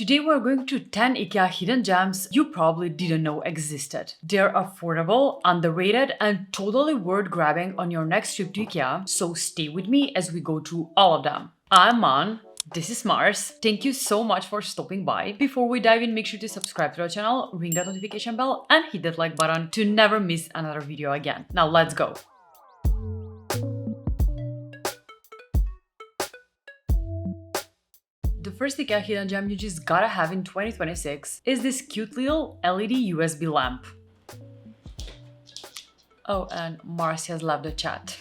Today we're going to 10 Ikea hidden gems you probably didn't know existed. They're affordable, underrated, and totally worth grabbing on your next trip to Ikea, so stay with me as we go through all of them. I'm Man. This is Mars. Thank you so much for stopping by. Before we dive in, make sure to subscribe to our channel, ring that notification bell, and hit that like button to never miss another video again. Now let's go! The first Ikea hidden gem you just gotta have in 2026 is this cute little LED USB lamp. Oh, and Mars has left the chat.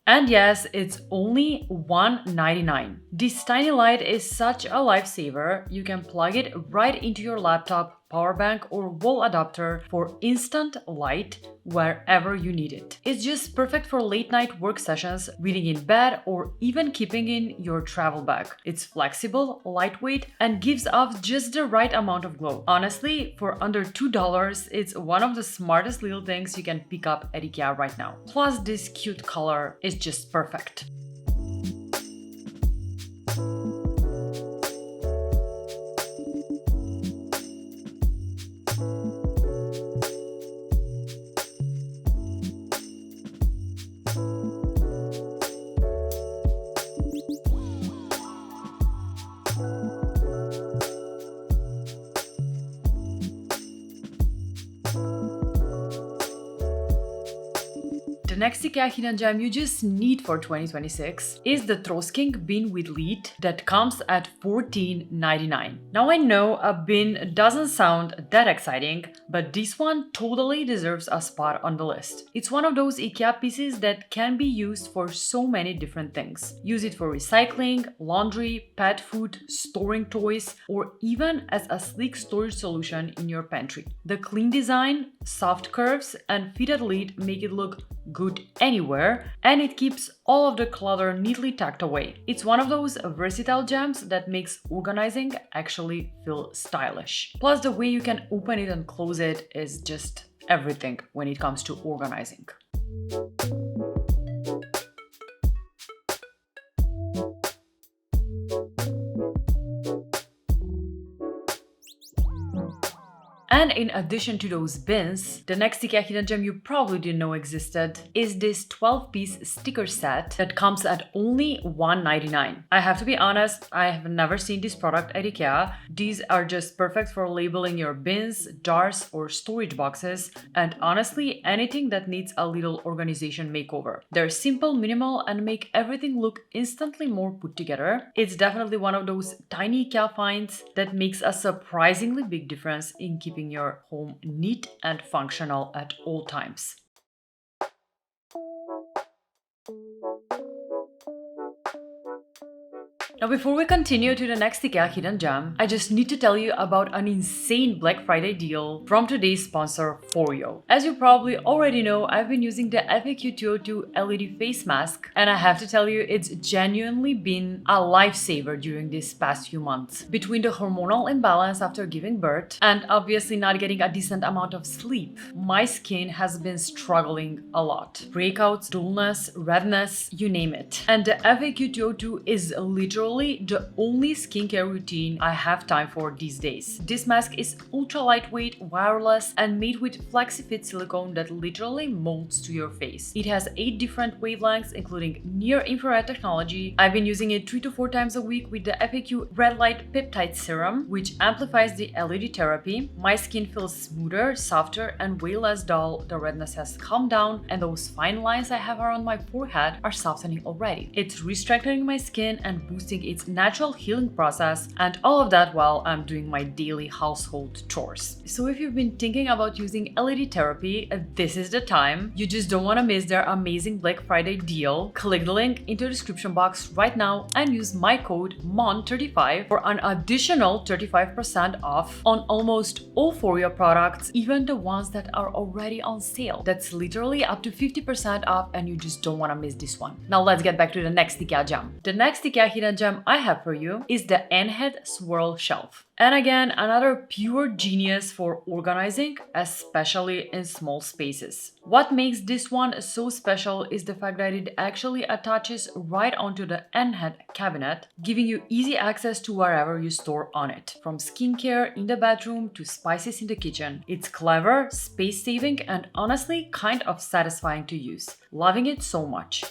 And yes, it's only $1.99. This tiny light is such a lifesaver. You can plug it right into your laptop, power bank, or wall adapter for instant light wherever you need it. It's just perfect for late night work sessions, reading in bed, or even keeping in your travel bag. It's flexible, lightweight, and gives off just the right amount of glow. Honestly, for under $2, it's one of the smartest little things you can pick up at Ikea right now. Plus, this cute color is just perfect. The next Ikea hidden gem you just need for 2026 is the TRÖSKNING bin with lid that comes at $14.99. Now I know a bin doesn't sound that exciting, but this one totally deserves a spot on the list. It's one of those Ikea pieces that can be used for so many different things. Use it for recycling, laundry, pet food, storing toys, or even as a sleek storage solution in your pantry. The clean design, soft curves, and fitted lid make it look good anywhere, and it keeps all of the clutter neatly tucked away. It's one of those versatile gems that makes organizing actually feel stylish. Plus, the way you can open it and close it is just everything when it comes to organizing. And in addition to those bins, the next Ikea hidden gem you probably didn't know existed is this 12-piece sticker set that comes at only $1.99. I have to be honest, I have never seen this product at Ikea. These are just perfect for labeling your bins, jars, or storage boxes, and honestly, anything that needs a little organization makeover. They're simple, minimal, and make everything look instantly more put together. It's definitely one of those tiny Ikea finds that makes a surprisingly big difference in keeping your home neat and functional at all times. Now, before we continue to the next Ikea hidden gem, I just need to tell you about an insane Black Friday deal from today's sponsor, FORYO. As you probably already know, I've been using the FAQ202 LED face mask, and I have to tell you, it's genuinely been a lifesaver during these past few months. Between the hormonal imbalance after giving birth and obviously not getting a decent amount of sleep, my skin has been struggling a lot. Breakouts, dullness, redness, you name it. And the FAQ202 is literally the only skincare routine I have time for these days. This mask is ultra lightweight, wireless, and made with FlexiFit silicone that literally molds to your face. It has 8 different wavelengths, including near-infrared technology. I've been using it 3 to 4 times a week with the FAQ Red Light Peptide Serum, which amplifies the LED therapy. My skin feels smoother, softer, and way less dull. The redness has calmed down, and those fine lines I have around my forehead are softening already. It's re-strengthening my skin and boosting its natural healing process, and all of that while I'm doing my daily household chores. So if you've been thinking about using LED therapy, this is the time. You just don't want to miss their amazing Black Friday deal. Click the link in the description box right now and use my code MON35 for an additional 35% off on almost all FORYO products, even the ones that are already on sale. That's literally up to 50% off, and you just don't want to miss this one. Now let's get back to the next Ikea gem. The next Ikea hidden gem gem I have for you is the ENHET Swirl Shelf. And again, another pure genius for organizing, especially in small spaces. What makes this one so special is the fact that it actually attaches right onto the ENHET cabinet, giving you easy access to wherever you store on it. From skincare in the bedroom to spices in the kitchen. It's clever, space-saving, and honestly kind of satisfying to use. Loving it so much.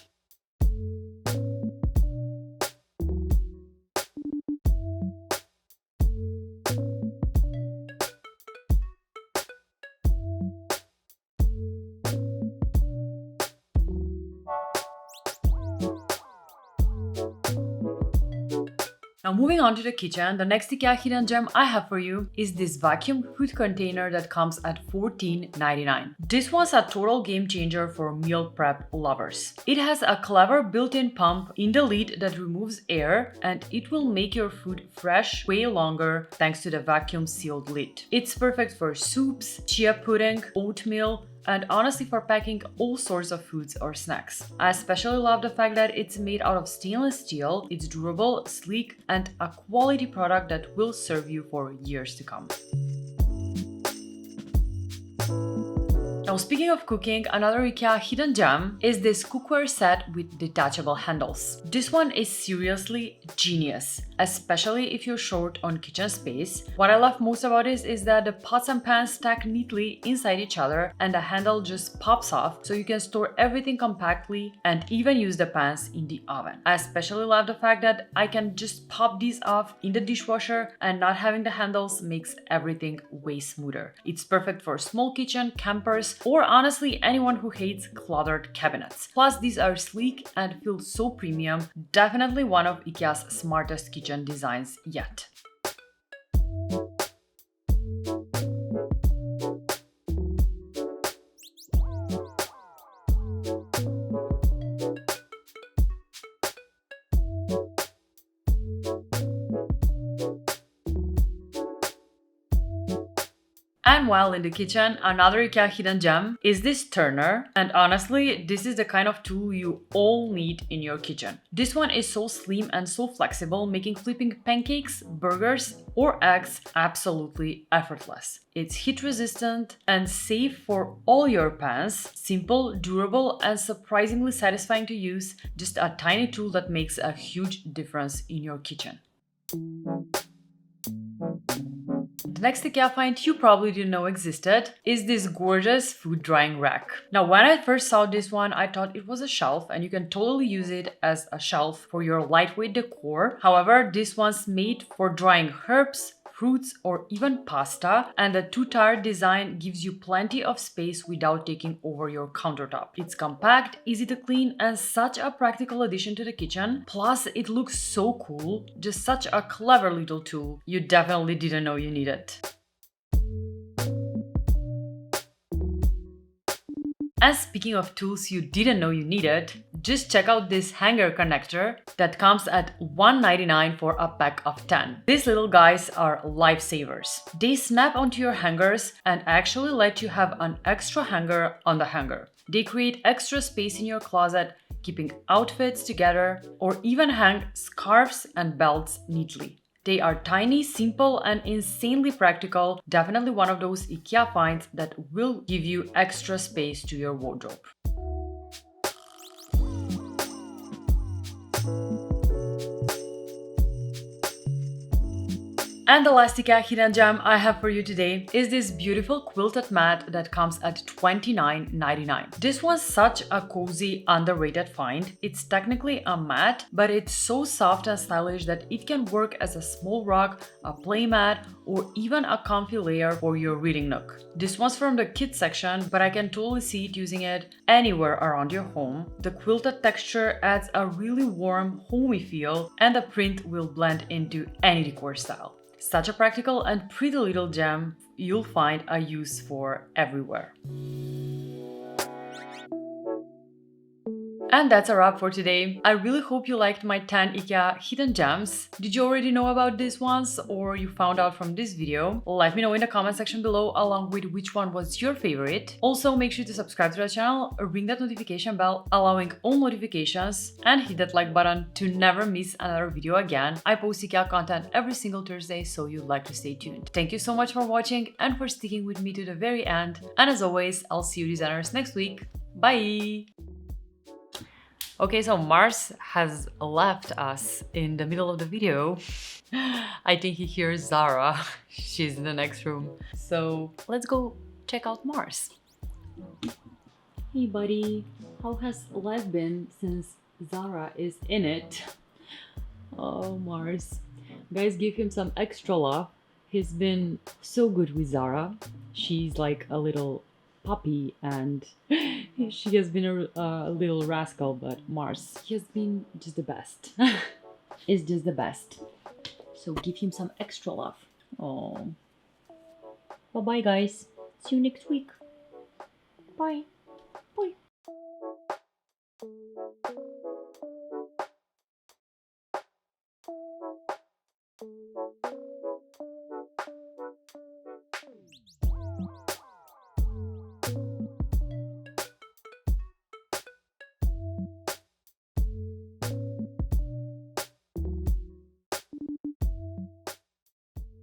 Now moving on to the kitchen, the next Ikea hidden gem I have for you is this vacuum food container that comes at $14.99. This one's a total game changer for meal prep lovers. It has a clever built-in pump in the lid that removes air, and it will make your food fresh way longer thanks to the vacuum sealed lid. It's perfect for soups, chia pudding, oatmeal, and honestly for packing all sorts of foods or snacks. I especially love the fact that it's made out of stainless steel, it's durable, sleek, and a quality product that will serve you for years to come. Now speaking of cooking, another Ikea hidden gem is this cookware set with detachable handles. This one is seriously genius, especially if you're short on kitchen space. What I love most about it is that the pots and pans stack neatly inside each other and the handle just pops off so you can store everything compactly and even use the pans in the oven. I especially love the fact that I can just pop these off in the dishwasher, and not having the handles makes everything way smoother. It's perfect for small kitchen, campers, or honestly anyone who hates cluttered cabinets. Plus these are sleek and feel so premium, definitely one of Ikea's smartest kitchen designs yet. And while in the kitchen, another Ikea hidden gem is this turner, and honestly, this is the kind of tool you all need in your kitchen. This one is so slim and so flexible, making flipping pancakes, burgers, or eggs absolutely effortless. It's heat resistant and safe for all your pans, simple, durable, and surprisingly satisfying to use, just a tiny tool that makes a huge difference in your kitchen. The next Ikea find you probably didn't know existed is this gorgeous food drying rack. Now when I first saw this one, I thought it was a shelf and you can totally use it as a shelf for your lightweight decor. However, this one's made for drying herbs, fruits, or even pasta, and the two-tier design gives you plenty of space without taking over your countertop. It's compact, easy to clean, and such a practical addition to the kitchen. Plus, it looks so cool, just such a clever little tool you definitely didn't know you needed. And speaking of tools you didn't know you needed, just check out this hanger connector that comes at $1.99 for a pack of 10. These little guys are lifesavers. They snap onto your hangers and actually let you have an extra hanger on the hanger. They create extra space in your closet, keeping outfits together, or even hang scarves and belts neatly. They are tiny, simple, and insanely practical. Definitely one of those Ikea finds that will give you extra space to your wardrobe. And the last Ikea hidden gem I have for you today is this beautiful quilted mat that comes at $29.99. This was such a cozy, underrated find. It's technically a mat, but it's so soft and stylish that it can work as a small rug, a play mat, or even a comfy layer for your reading nook. This one's from the kids section, but I can totally see it using it anywhere around your home. The quilted texture adds a really warm, homey feel, and the print will blend into any decor style. Such a practical and pretty little gem you'll find a use for everywhere. And that's a wrap for today. I really hope you liked my 10 IKEA hidden gems. Did you already know about these ones or you found out from this video? Let me know in the comment section below along with which one was your favorite. Also, make sure to subscribe to the channel, ring that notification bell, allowing all notifications, and hit that like button to never miss another video again. I post IKEA content every single Thursday, so you'd like to stay tuned. Thank you so much for watching and for sticking with me to the very end. And as always, I'll see you designers next week. Bye! Okay, so Mars has left us in the middle of the video. I think he hears Zara. She's in the next room. So let's go check out Mars. Hey buddy, how has life been since Zara is in it? Oh, Mars. Guys, give him some extra love. He's been so good with Zara. She's like a little puppy and she has been a little rascal, but Mars, he has been just the best. Is just the best. So give him some extra love. Oh. Bye bye guys. See you next week. Bye.